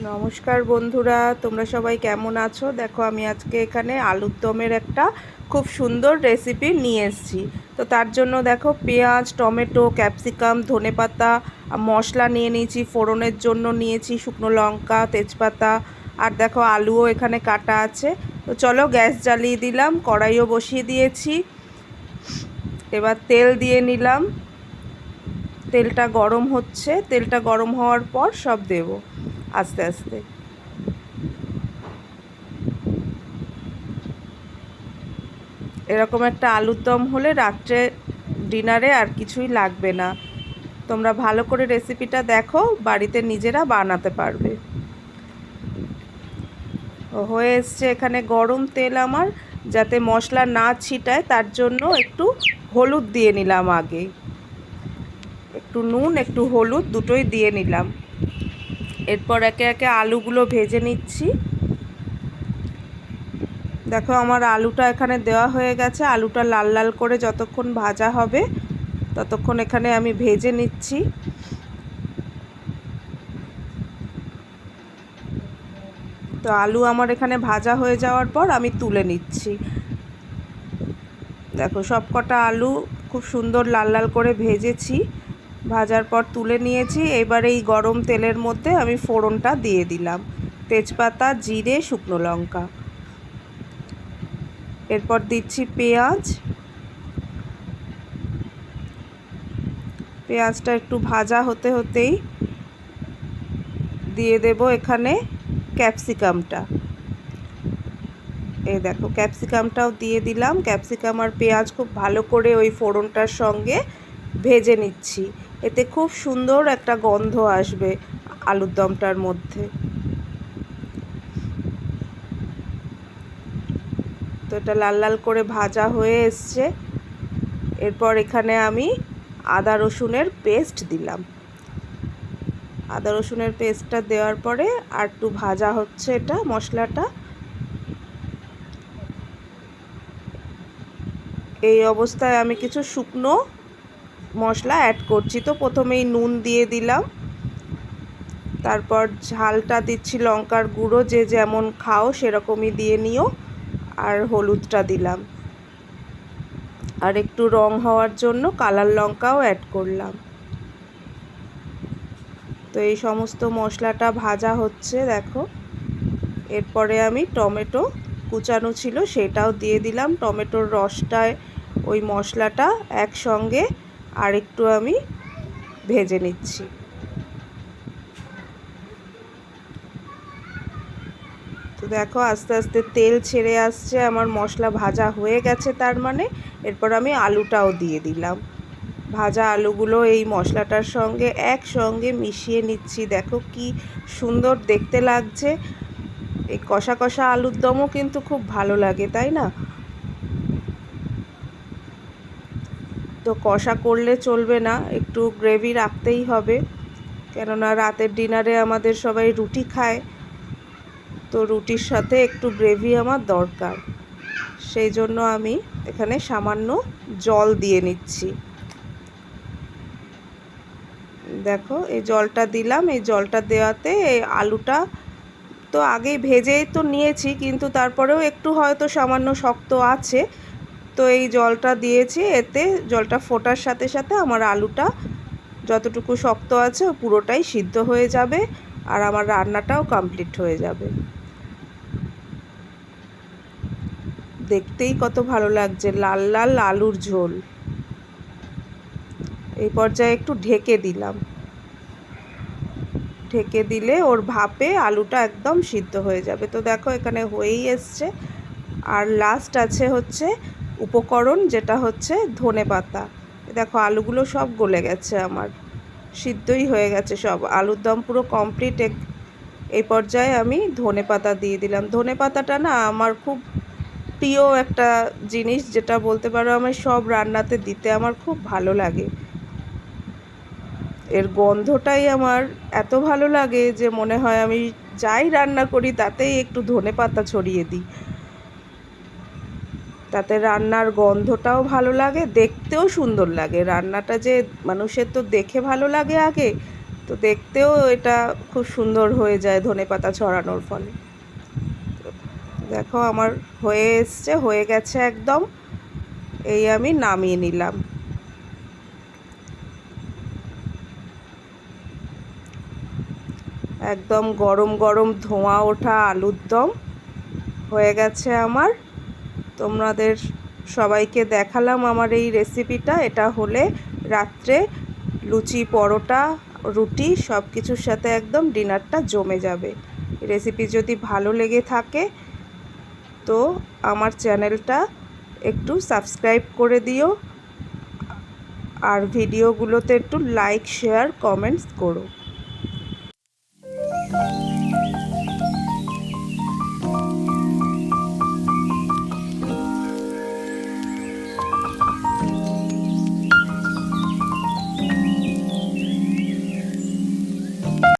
নমস্কার বন্ধুরা, তোমরা সবাই কেমন আছো? দেখো আমি আজকে এখানে আলুর দমের একটা খুব সুন্দর রেসিপি নিয়ে এসেছি। তো তার জন্য দেখো পেঁয়াজ, টমেটো, ক্যাপসিকাম, ধনেপাতা, মশলা নিয়ে নিয়েছি। ফোড়নের জন্য নিয়েছি শুকনো লঙ্কা, তেজপাতা, আর দেখো আলুও এখানে কাটা আছে। তো চলো গ্যাস জ্বালিয়ে দিলাম, কড়াইও বসিয়ে দিয়েছি। এবার তেল দিয়ে নিলাম। তেলটা গরম হচ্ছে, তেলটা গরম হওয়ার পর সব দেব আস্তে আস্তে। এরকম একটা আলুর দম হলে রাত্রে ডিনারে আর কিছুই লাগবে না। তোমরা ভালো করে রেসিপিটা দেখো, বাড়িতে নিজেরা বানাতে পারবে। হয়ে এসছে এখানে গরম তেল আমার, যাতে মশলা না ছিটায় তার জন্য একটু হলুদ দিয়ে নিলাম আগে। একটু নুন, একটু হলুদ দুটোই দিয়ে নিলাম। এরপর একে একে আলুগুলো ভেজে নিচ্ছি। দেখো আমার আলুটা এখানে দেওয়া হয়ে গেছে। আলুটা লাল লাল করে যতক্ষণ ভাজা হবে ততক্ষণ এখানে আমি ভেজে নিচ্ছি। তো আলু আমার এখানে ভাজা হয়ে যাওয়ার পর আমি তুলে নিচ্ছি। দেখো সব কটা আলু খুব সুন্দর লাল লাল করে ভেজেছি। ভাজার পর তুলে নিয়েছি। এবার এই গরম তেলের মধ্যে আমি ফোড়নটা দিয়ে দিলাম, তেজপাতা, জিরে, শুকনো লঙ্কা। এরপর দিচ্ছি পেঁয়াজ। পেঁয়াজটা একটু ভাজা হতে হতেই দিয়ে দেব এখানে ক্যাপসিকামটা। এই দেখো ক্যাপসিকামটাও দিয়ে দিলাম। ক্যাপসিকাম আর পেঁয়াজ খুব ভালো করে ওই ফোড়নটার সঙ্গে ভেজে নিচ্ছি। এতে খুব সুন্দর একটা গন্ধ আসবে আলুর দমটার মধ্যে। তো এটা লাল লাল করে ভাজা হয়ে এসছে। এরপর এখানে আমি আদা রসুনের পেস্ট দিলাম। আদা রসুনের পেস্টটা দেওয়ার পরে আর একটু ভাজা হচ্ছে এটা মশলাটা। এই অবস্থায় আমি কিছু শুকনো মশলা অ্যাড করছি। তো প্রথমেই নুন দিয়ে দিলাম, তারপর ঝালটা দিচ্ছি লঙ্কার গুঁড়ো, যে যেমন খাও সেরকমই দিয়ে নিও, আর হলুদটা দিলাম, আর একটু রং হওয়ার জন্য কালার লঙ্কাও অ্যাড করলাম। তো এই সমস্ত মশলাটা ভাজা হচ্ছে দেখো। এরপরে আমি টমেটো কুচানো ছিল সেটাও দিয়ে দিলাম। টমেটোর রসটায় ওই মশলাটা একসঙ্গে আর একটু আমি ভেজে নিচ্ছি। তো দেখো আস্তে আস্তে তেল ছেড়ে আসছে, আমার মশলা ভাজা হয়ে গেছে তার মানে। এরপর আমি আলুটাও দিয়ে দিলাম। ভাজা আলুগুলো এই মশলাটার সঙ্গে একসঙ্গে মিশিয়ে নিচ্ছি। দেখো কি সুন্দর দেখতে লাগছে। এই কষা কষা আলুর দমও কিন্তু খুব ভালো লাগে, তাই না? তো কষা করলে চলবে না, একটু গ্রেভি রাখতেই হবে, কেননা রাতের ডিনারে আমাদের সবাই রুটি খায়। তো রুটির সাথে একটু গ্রেভি আমার দরকার। সেই জন্য আমি এখানে সামান্য জল দিয়ে নিচ্ছি। দেখো এই জলটা দিলাম। এই জলটা দেওয়াতে এই আলুটা তো আগেই ভেজেই তো নিয়েছি, কিন্তু তারপরেও একটু হয়তো সামান্য শক্ত আছে। তো এই জলটা দিয়েছি, এতে জলটা ফোটার সাথে সাথে আমার আলুটা যতটুকু শক্ত আছে পুরোটাই সিদ্ধ হয়ে যাবে, আর আমার রান্নাটাও কমপ্লিট হয়ে যাবে। দেখতেই কত ভালো লাগছে, লাল লাল আলুর ঝোল। এই পর্যায়ে একটু ঢেকে দিলাম। ঢেকে দিলে ওর ভাপে আলুটা একদম সিদ্ধ হয়ে যাবে। তো দেখো এখানে হয়েই এসছে। আর লাস্ট আছে হচ্ছে উপকরণ, যেটা হচ্ছে ধনেপাতা। দেখো আলুগুলো সব গলে গেছে আমার, সিদ্ধই হয়ে গেছে সব। আলুর দম পুরো কমপ্লিট। এই পর্যায়ে আমি ধনেপাতা দিয়ে দিলাম। ধনেপাতাটা না আমার খুব প্রিয় একটা জিনিস, যেটা বলতে পারো আমার সব রান্নাতে দিতে আমার খুব ভালো লাগে। এর গন্ধটাই আমার এত ভালো লাগে যে মনে হয় আমি যাই রান্না করি তাতেই একটু ধনেপাতা ছড়িয়ে দিই। তাতে রান্নার গন্ধটাও ভালো লাগে, দেখতেও সুন্দর লাগে। রান্নাটা যে মানুষের তো দেখে ভালো লাগে আগে, তো তো দেখতেও এটা খুব সুন্দর হয়ে যায় ধনেপাতা ছড়ানোর ফলে। দেখো আমার হয়ে গেছে একদম। এই আমি নামিয়ে নিলাম। একদম গরম গরম ধোঁয়া ওঠা আলুর দম হয়ে গেছে আমার। তোমাদের সবাইকে দেখালাম আমার এই রেসিপিটা। এটা হলে রাত্রে লুচি, পরোটা, রুটি সব কিছুর সাথে একদম ডিনারটা জমে যাবে। রেসিপি যদি ভালো লেগে থাকে তো আমার চ্যানেলটা একটু সাবস্ক্রাইব করে দিও, আর ভিডিওগুলোতে একটু লাইক, শেয়ার, কমেন্টস করো।